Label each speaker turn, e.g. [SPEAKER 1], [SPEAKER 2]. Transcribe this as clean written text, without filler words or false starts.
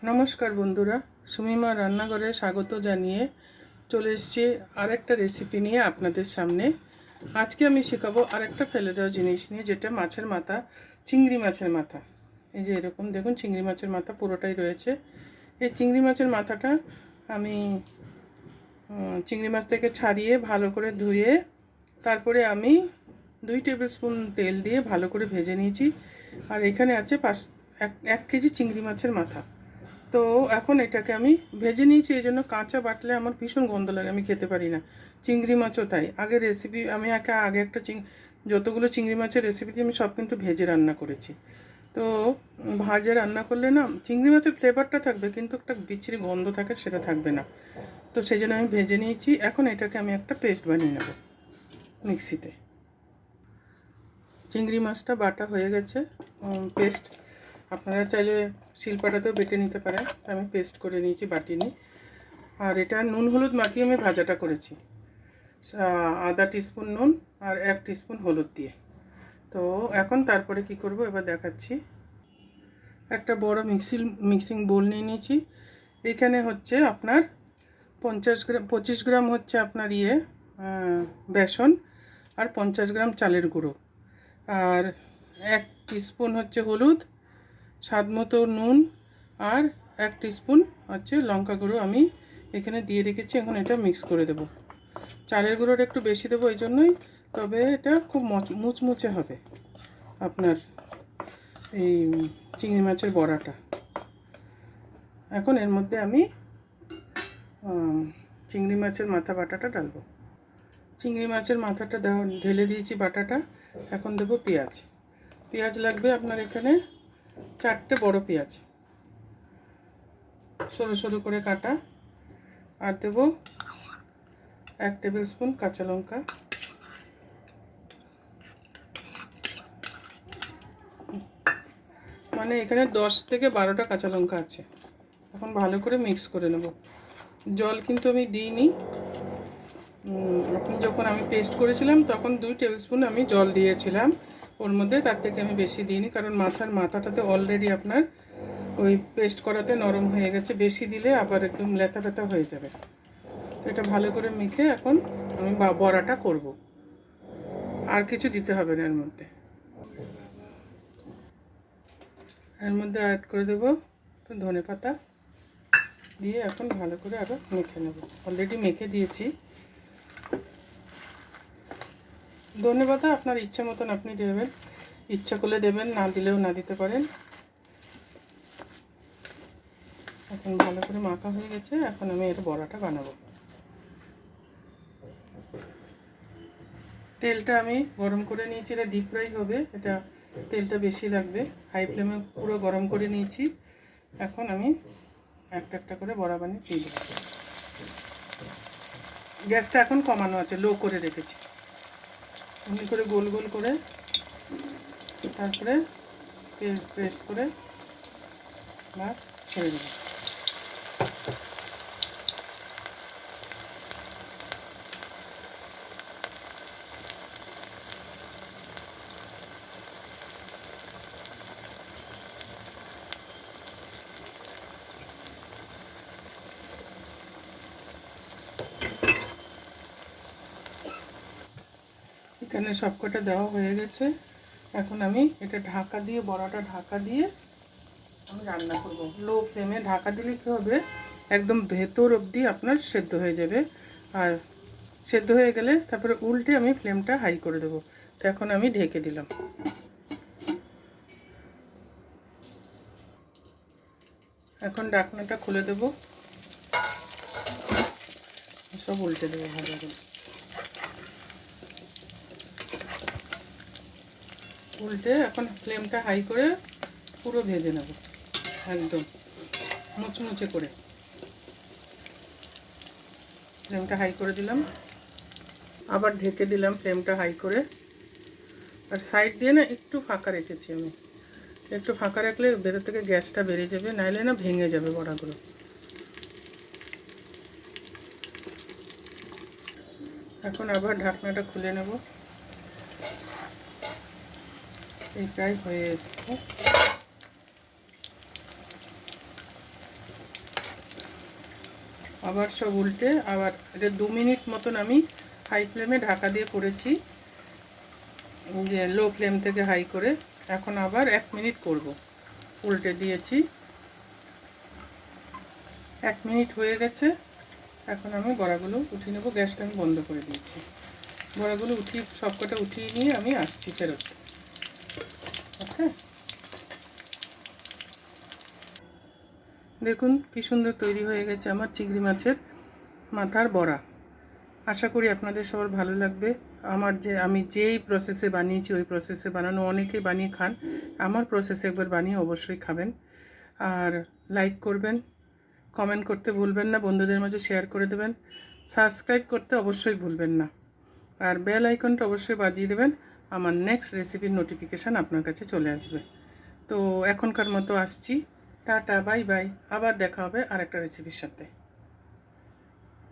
[SPEAKER 1] নমস্কার বন্ধুরা, সুমিমা রান্নাঘরে স্বাগত জানিয়ে চলে এসেছি আরেকটা রেসিপি নিয়ে আপনাদের সামনে। আজকে আমি শেখাবো আরেকটা ফেলে দেওয়া জিনিস নিয়ে, যেটা মাছের মাথা, চিংড়ি মাছের মাথা। এই যে এরকম দেখুন, চিংড়ি মাছের মাথা পুরোটাই রয়েছে। এই চিংড়ি মাছের মাথাটা আমি চিংড়ি মাছ থেকে ছাড়িয়ে ভালো করে ধুয়ে তারপরে আমি 2 টেবিল স্পুন তেল দিয়ে ভালো করে ভেজে নিয়েছি। আর এখানে আছে 1 কেজি চিংড়ি মাছের মাথা। তো এখন এটাকে আমি ভেজে নিয়েছি, এই জন্য কাঁচা বাটলে আমার ভীষণ গন্ধ লাগে, আমি খেতে পারি না। চিংড়ি মাছও তাই। আগের রেসিপি আমি আগে একটা যতগুলো চিংড়ি মাছের রেসিপিতে আমি সব কিন্তু ভেজে রান্না করেছি। তো ভাজে রান্না করলে না চিংড়ি মাছের ফ্লেভারটা থাকবে, কিন্তু একটা বিচ্ছিরি গন্ধ থাকে, সেটা থাকবে না। তো সেই জন্য আমি ভেজে নিয়েছি। এখন এটাকে আমি একটা পেস্ট বানিয়ে নেব মিক্সিতে। চিংড়ি মাছটা বাটা হয়ে গেছে, পেস্ট। আপনারা চাইলে শিলপাটাতেও বেটে নিতে পারেন, আমি পেস্ট করে নিয়েছি, বাটিনি। আর এটা নুন হলুদ মাখিয়ে আমি ভাজাটা করেছি, আধা টিস্পুন নুন আর 1 টিস্পুন হলুদ দিয়ে। তো এখন তারপরে কি করব এবার দেখাচ্ছি। একটা বড় মিক্সিং বোল নিয়ে নিয়েছি। এখানে হচ্ছে আপনার 25 গ্রাম হচ্ছে আপনার বেসন, আর 50 গ্রাম চালের গুঁড়ো, আর 1 টিস্পুন হচ্ছে হলুদ, স্বাদ মতো নুন, আর 1 টিস্পুন হচ্ছে লঙ্কা গুঁড়ো আমি এখানে দিয়ে রেখেছি। এখন এটা মিক্স করে দেব। চালের গুঁড়োটা একটু বেশি দেবো এই জন্যই, তবে এটা খুব মুচমুচে হবে আপনার এই চিংড়ি মাছের বড়াটা। এখন এর মধ্যে আমি চিংড়ি মাছের মাথা বাটাটা ডালবো। চিংড়ি মাছের মাথাটা ঢেলে দিয়েছি বাটাটা। এখন দেবো পেঁয়াজ লাগবে আপনার এখানে 4টে বড় পেঁয়াজ, সরু সরু করে কাটা। আর দেবো 1 টেবিল স্পুন কাঁচা লঙ্কা, মানে এখানে 10 থেকে 12টা কাঁচা লঙ্কা আছে। এখন ভালো করে মিক্স করে নেব। জল কিন্তু আমি দিইনি, যখন আমি পেস্ট করেছিলাম তখন 2 টেবিল স্পুন আমি জল দিয়েছিলাম ওর মধ্যে, তার থেকে আমি বেশি দিইনি, কারণ মাছের মাথাটাতে অলরেডি আপনার ওই পেস্ট করাতে নরম হয়ে গেছে। বেশি দিলে আবার একদম লেতা ব্যথা হয়ে যাবে। তো এটা ভালো করে মেখে এখন আমি বড়াটা করব। আর কিছু দিতে হবে না এর মধ্যে। অ্যাড করে দেবো একটু ধনে পাতা দিয়ে এখন ভালো করে আরও মেখে নেব। অলরেডি মেখে দিয়েছি। ধনে পাতা আপনার ইচ্ছা মতন আপনি দেবেন, ইচ্ছা করলে দেবেন, না দিলেও না দিতে পারেন। এখন ভালো করে মাখা হয়ে গেছে। এখন আমি এর বড়াটা বানাবো। তেলটা আমি গরম করে নিয়েছি, এটা ডিপ ফ্রাই হবে, এটা তেলটা বেশি লাগবে। হাই ফ্লেমে পুরো গরম করে নিয়েছি। এখন আমি একটা একটা করে বড়া বানিয়ে দিয়ে দেবো। গ্যাসটা এখন কমানো আছে, লো করে রেখেছি। এমনি করে গোল গোল করে তারপরে প্রেস করে বাস ছেড়ে দেবো। এখানে সবকটা দেওয়া হয়ে গেছে। এখন আমি এটা ঢাকা দিয়ে, বড়াটা ঢাকা দিয়ে আমি রান্না করব। লো ফ্লেমে ঢাকা দিলে কী হবে, একদম ভেতর অবধি আপনার সেদ্ধ হয়ে যাবে। আর সেদ্ধ হয়ে গেলে তারপরে উল্টে আমি ফ্লেমটা হাই করে দেবো। তো এখন আমি ঢেকে দিলাম। এখন ঢাকনাটা খুলে দেবো, সব উল্টে দেবো ভালো করে। উল্টে এখন ফ্লেমটা হাই করে পুরো ভেজে নেব, একদম মুচমুচে করে। ফ্লেমটা হাই করে দিলাম, আবার ঢেকে দিলাম ফ্লেমটা হাই করে। আর সাইড দিয়ে না একটু ফাঁকা রেখেছি আমি, একটু ফাঁকা রাখলে ভেতর থেকে গ্যাসটা বেরিয়ে যাবে, নাইলে না ভেঙে যাবে বড়াগুলো। এখন আবার ঢাকনাটা খুলে নেব। এই প্রায় হয়ে এসছে। আবার সব উল্টে আবার এটা 2 মিনিট মতন আমি হাই ফ্লেমে ঢাকা দিয়ে করেছি, যে লো ফ্লেম থেকে হাই করে। এখন আবার 1 মিনিট করব। উল্টে দিয়েছি, 1 মিনিট হয়ে গেছে। এখন আমি বড়াগুলো উঠিয়ে নেব। গ্যাসটা আমি বন্ধ করে দিয়েছি। বড়াগুলো সবকটা উঠিয়ে নিয়ে আমি আসছি ফেরত। ওকে, দেখুন কি সুন্দর তৈরি হয়ে গেছে আমার চিংড়ি মাছের মাথার বড়া। আশা করি আপনাদের সবার ভালো লাগবে। আমি যেই প্রসেসে বানিয়েছি ওই প্রসেসে বানানো, অনেকে বানিয়ে খান, আমার প্রসেসে একবার বানিয়ে অবশ্যই খাবেন। আর লাইক করবেন, কমেন্ট করতে ভুলবেন না, বন্ধুদের মাঝে শেয়ার করে দেবেন, সাবস্ক্রাইব করতে অবশ্যই ভুলবেন না, আর বেল আইকনটা অবশ্যই বাজিয়ে দেবেন। আমার নেক্সট রেসিপির নোটিফিকেশান আপনার কাছে চলে আসবে। তো এখনকার মতো আসছি, টাটা, বাই বাই। আবার দেখা হবে আরেকটা রেসিপির সাথে।